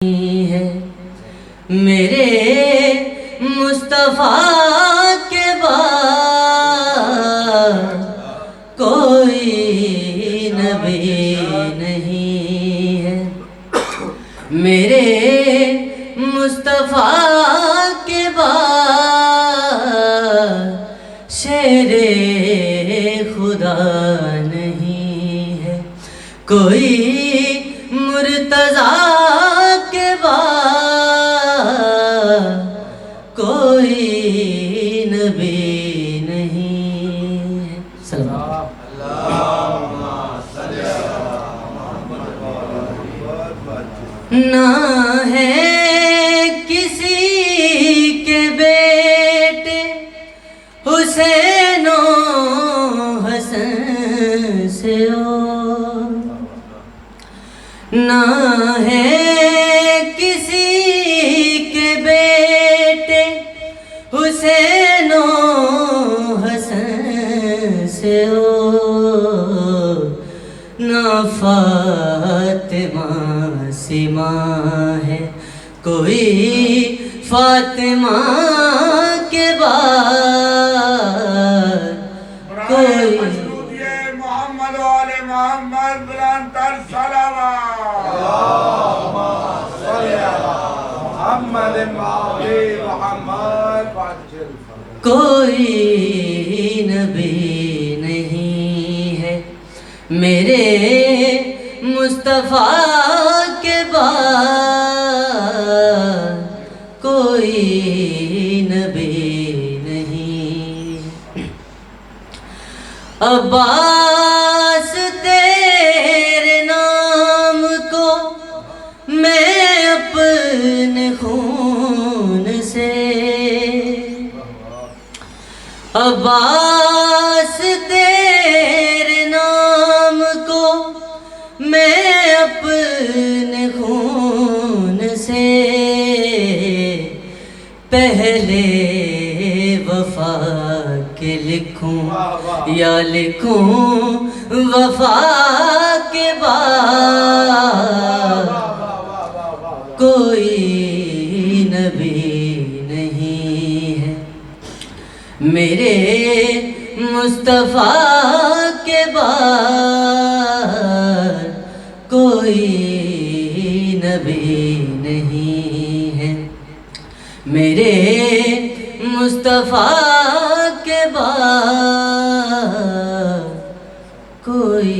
ہے میرے مصطفیٰ کے بعد کوئی نبی نہیں ہے، میرے مصطفیٰ کے بعد شیر خدا نہیں ہے، کوئی مرتضیٰ کے بعد کوئی نبی نہیں ہے۔ نہ ہے کسی کے بیٹے حسین و حسن سے اور، نہ ہے کسی کے بیٹے حسین و حسن سے اور، نہ فاطمہ سے ماں ہے کوئی فاطمہ کے بعد کوئی محمد و آل محمد بلندتر صلوات محمد محمد کوئی نبی نہیں ہے، میرے مصطفیٰ کے بعد کوئی نبی نہیں۔ عباس تیرے نام کو میں اپنے خون سے، عباس تیرے نام کو میں اپنے خون سے پہلے وفا کے لکھوں یا لکھوں وفا کے بعد کوئی نبی نہیں ہے، میرے مصطفیٰ کے بعد کوئی نبی نہیں ہے، میرے مصطفیٰ کے بعد کوئی